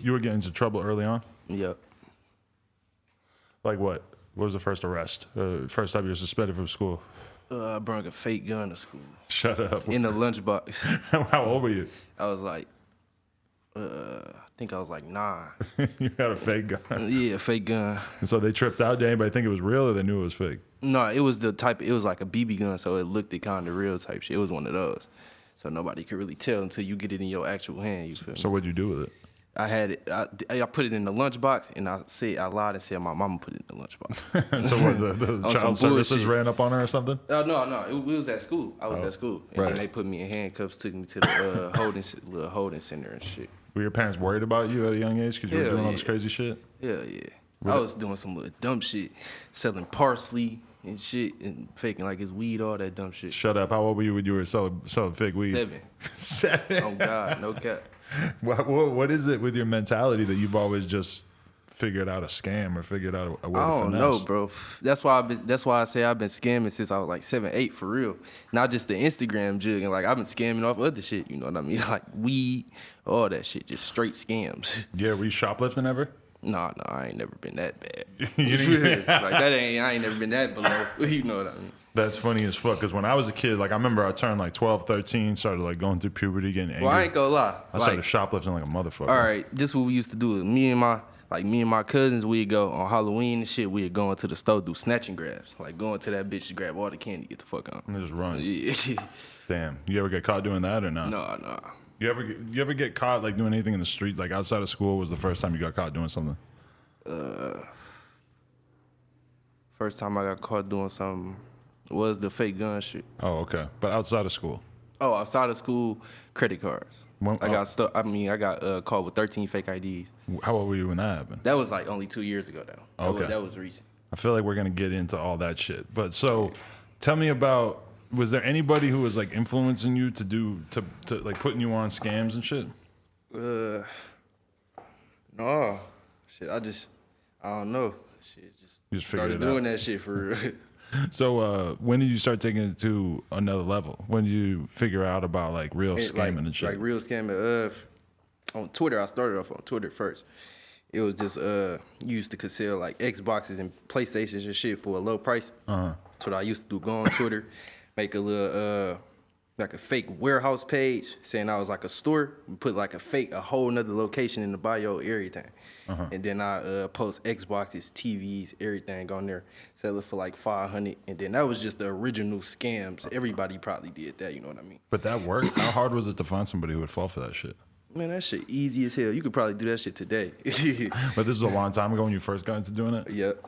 you were getting into trouble early on? Yep. Like what? What was the first arrest? First time you were suspended from school? I brought a fake gun to school. Shut up. In the lunchbox. How old were you? I was like, I think I was like 9. You had a fake gun. Yeah, fake gun. And so they tripped out. Did anybody think it was real or they knew it was fake? No, it was the type. It was like a BB gun, so it looked kind of real type shit. It was one of those, so nobody could really tell until you get it in your actual hand. You feel me? So what'd you do with it? I had it. I put it in the lunchbox, and I lied and said my mama put it in the lunchbox. So what, the child services ran up on her or something? No, it was at school. I was at school, and then they put me in handcuffs, took me to the little holding center and shit. Were your parents worried about you at a young age because you were doing all this crazy shit? Hell yeah. I was doing some little dumb shit, selling parsley and shit, and faking like it's weed, all that dumb shit. Shut up. How old were you when you were selling fake weed? 7. 7? Oh, God, no cap. What is it with your mentality that you've always just figured out a scam or figured out a way to finesse? I don't know, bro. That's why I say I've been scamming since I was like 7, 8 for real. Not just the Instagram jug, and like I've been scamming off other shit. You know what I mean? Like weed, all that shit, just straight scams. Yeah, were you shoplifting ever? No, I ain't never been that bad. You didn't- Like I ain't never been that below. You know what I mean? That's funny as fuck, because when I was a kid, like I remember I turned like 12, 13, started like going through puberty, getting angry. Well, I ain't gonna lie. I started shoplifting like a motherfucker. All right, this is what we used to do. Me and my cousins, we'd go on Halloween and shit, we'd go into the store, do snatch and grabs. Like go into that bitch to grab all the candy, get the fuck on. And just run. Yeah. Damn. You ever get caught doing that or not? No. You ever get caught like doing anything in the street, like outside of school? Was the first time you got caught doing something? First time I got caught doing something was the fake gun shit. Oh, okay. But outside of school? Oh, outside of school, credit cards. I got caught with 13 fake IDs. How old were you when that happened? That was like only 2 years ago though. Okay. That was recent. I feel like we're gonna get into all that shit. But so, tell me about. Was there anybody who was like influencing you to like putting you on scams and shit? No. Shit, I don't know. Shit, just figured started it doing out. that shit for real. So when did you start taking it to another level? When did you figure out about like real scamming and shit? Like real scamming. On Twitter, I started off on Twitter first. It was just used to sell like Xboxes and PlayStations and shit for a low price. That's what I used to do. Go on Twitter, make a little like a fake warehouse page saying I was like a store, and put like a whole nother location in the bio, everything. And then I post Xboxes, TVs, everything on there, sell it for like $500. And then that was just the original scams. Everybody probably did that, you know what I mean? But that worked. How hard was it to find somebody who would fall for that shit? Man, that shit easy as hell. You could probably do that shit today. But this is a long time ago when you first got into doing it? Yep.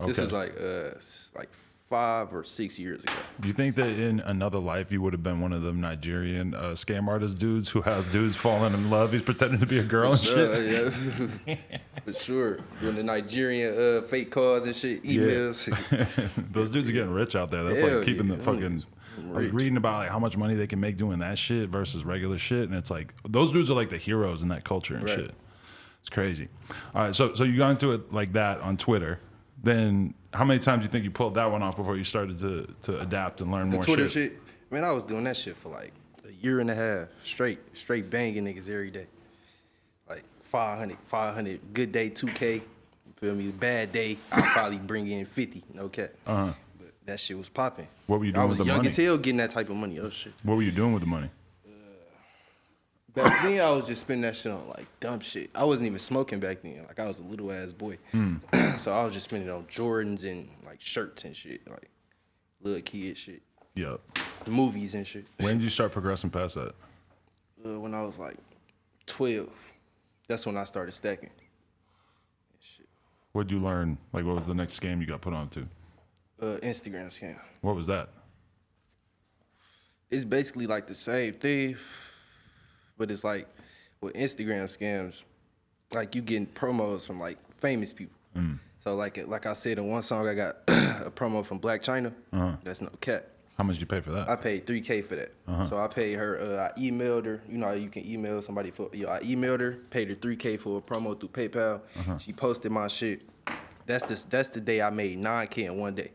Okay. This was like 5 or 6 years ago. Do you think that in another life you would have been one of them Nigerian scam artist dudes who has dudes falling in love? He's pretending to be a girl and shit? Yeah. For sure. Doing the Nigerian fake calls and shit, emails. Yeah. Those dudes are getting rich out there. That's Hell like keeping yeah. the fucking... I was reading about like how much money they can make doing that shit versus regular shit, and it's like those dudes are like the heroes in that culture and shit. It's crazy. All right, so you got into it like that on Twitter. Then how many times do you think you pulled that one off before you started to adapt and learn more Twitter shit? shit. Man, I was doing that shit for like a year and a half straight banging niggas every day. Like 500, good day 2K. You feel me? Bad day, I'll probably bring in 50. No cap. But that shit was popping. What were you doing with the money? I was young as hell getting that type of money. Oh shit. What were you doing with the money? Back then, I was just spending that shit on like dumb shit. I wasn't even smoking back then. Like I was a little ass boy. So I was just spending it on Jordans and like shirts and shit, like little kid shit. Yep. Movies and shit. When did you start progressing past that? When I was like 12. That's when I started stacking. Shit. What'd you learn? Like, what was the next scam you got put on to? Instagram scam. What was that? It's basically like the same thing, but it's like with Instagram scams, like you getting promos from like famous people. So like I said in one song, I got a promo from Blac Chyna. That's no cap. How much did you pay for that? I paid $3K for that. So I paid her. I emailed her. You know how you can email somebody for. I emailed her, paid her $3K for a promo through PayPal. She posted my shit. That's the day I made $9K in one day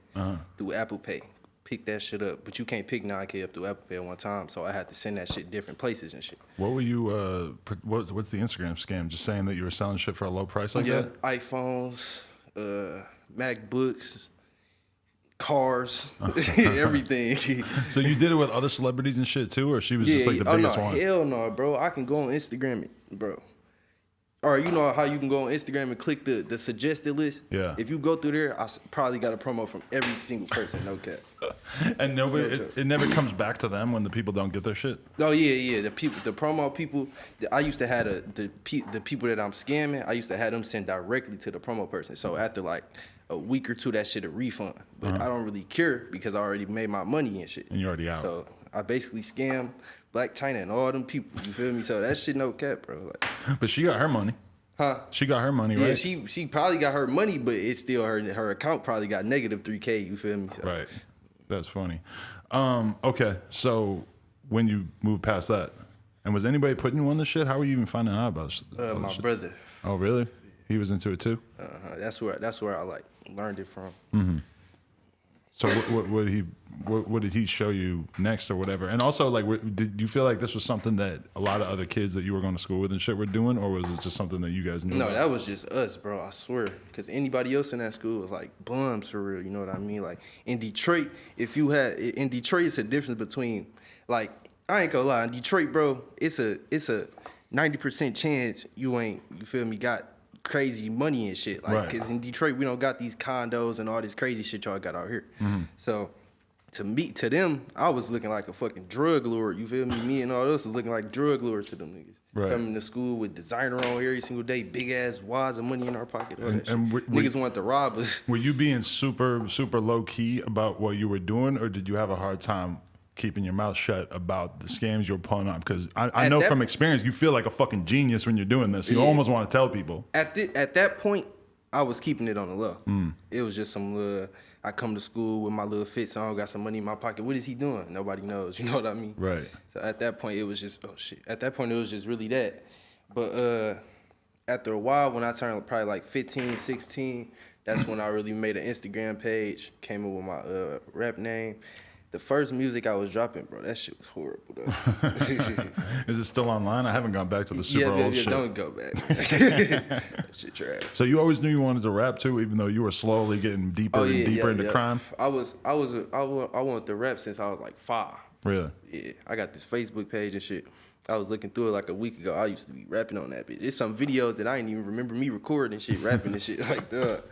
through Apple Pay. pick that shit up, but you can't pick 9K up through Apple Pay at one time. So I had to send that shit different places and shit. What were you? What's the Instagram scam? Just saying that you were selling shit for a low price like that? iPhones, MacBooks, cars, everything. So you did it with other celebrities and shit too, or she was just like the biggest one? Hell no, bro. I can go on Instagram, bro. Or you know how you can go on Instagram and click the suggested list? Yeah. If you go through there, I probably got a promo from every single person, no cap. And nobody, it never comes back to them when the people don't get their shit? Oh, yeah. The promo people, I used to have the people that I'm scamming, I used to have them send directly to the promo person. So after like a week or two, that shit a refund. But I don't really care because I already made my money and shit. And you're already out. So I basically scammed Blac, Chyna, and all them people. You feel me? So that shit no cap, bro. Like, but she got her money. Huh? She got her money, right? Yeah, she probably got her money, but it's still her account probably got negative 3K. You feel me? So. Right. That's funny. Okay, so when you moved past that, and was anybody putting you on this shit? How were you even finding out about this? My brother. Oh, really? He was into it too? That's where I like learned it from. Mm-hmm. So what did he show you next or whatever? And also, like, did you feel like this was something that a lot of other kids that you were going to school with and shit were doing, or was it just something that you guys knew? No, about? that was just us, bro. I swear, because anybody else in that school was like bums for real. You know what I mean? Like in Detroit, it's a difference between like I ain't gonna lie, in Detroit, bro, it's a 90% chance you feel me got crazy money and shit, like, cause in Detroit we don't got these condos and all this crazy shit y'all got out here. So to them, I was looking like a fucking drug lord. You feel me? Me and all those was looking like drug lords to them niggas. Right. Coming to school with designer on every single day, big ass wads of money in our pocket. All that shit. Niggas wanted to rob us. Were you being super low key about what you were doing, or did you have a hard time keeping your mouth shut about the scams you're pulling on? Because I know from experience, you feel like a fucking genius when you're doing this. You almost want to tell people. At that point, I was keeping it on the low. It was just some little, I come to school with my little fit song, got some money in my pocket. What is he doing? Nobody knows. You know what I mean? Right. So at that point, it was just, oh shit. At that point, it was just really that. But after a while, when I turned probably like 15, 16, that's when I really made an Instagram page, came up with my rap name. The first music I was dropping, bro, that shit was horrible, though. Is it still online? I haven't gone back to the super old shit. Don't go back. That shit trash. So you always knew you wanted to rap too, even though you were slowly getting deeper and deeper into crime? I wanted to rap since I was like 5. Really? Yeah, I got this Facebook page and shit. I was looking through it like a week ago. I used to be rapping on that bitch. There's some videos that I didn't even remember me recording and shit, rapping and shit like that.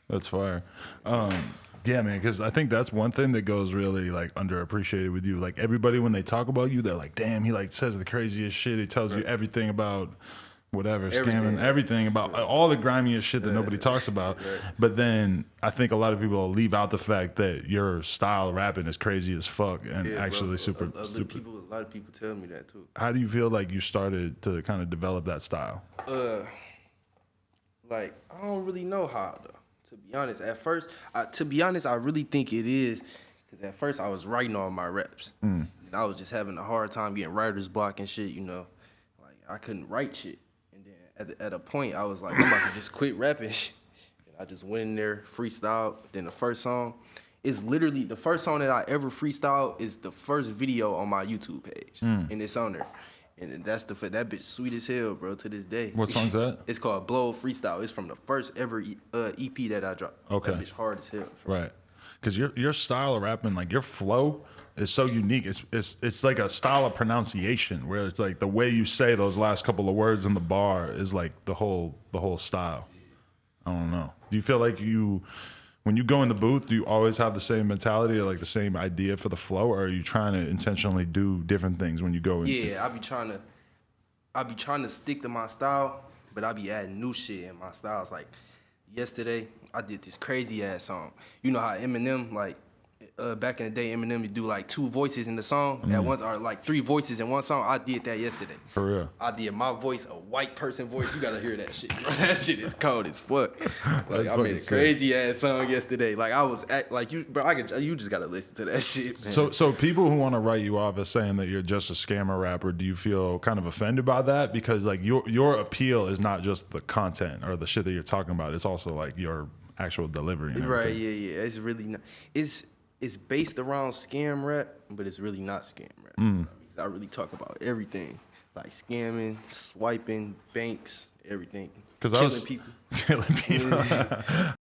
That's fire. Yeah, man, because I think that's one thing that goes really like underappreciated with you. Like everybody, when they talk about you, they're like, "Damn, he like says the craziest shit. He tells you everything about whatever, scamming, everything about all the grimiest shit that nobody talks about." But then I think a lot of people leave out the fact that your style of rapping is crazy as fuck and actually super. A lot of people tell me that too. How do you feel like you started to kind of develop that style? Like I don't really know how though. To be honest, at first, I really think it is, because at first I was writing all my raps. And I was just having a hard time getting writer's block and shit, you know. Like, I couldn't write shit. And then at a point, I was like, I'm about to just quit rapping. And I just went in there, freestyled. Then the first song is literally, the first song that I ever freestyled is the first video on my YouTube page. And it's on there. And that's that bitch sweet as hell, bro, to this day. What song's that? It's called Blow Freestyle. It's from the first ever EP that I dropped. Okay. That bitch hard as hell. Right. Because your style of rapping, like your flow is so unique. It's like a style of pronunciation where it's like the way you say those last couple of words in the bar is like the whole style. I don't know. Do you feel like when you go in the booth, do you always have the same mentality or like the same idea for the flow, or are you trying to intentionally do different things when you go in? Yeah, I be trying to stick to my style, but I be adding new shit in my styles. Like yesterday, I did this crazy ass song. You know how Eminem, like back in the day, Eminem would do like 2 voices in the song at once, or like 3 voices in one song. I did that yesterday. For real? I did my voice, a white person voice. You gotta hear that shit, bro. That shit is cold as fuck. Like I made a crazy ass song yesterday. Like I was like you, bro. You just gotta listen to that shit, man. So people who want to write you off as saying that you're just a scammer rapper, do you feel kind of offended by that? Because like your appeal is not just the content or the shit that you're talking about. It's also like your actual delivery. And right? Yeah. It's really not. it's based around scam rap, but it's really not scam rap. I really talk about everything, like scamming, swiping, banks, everything. Killing people.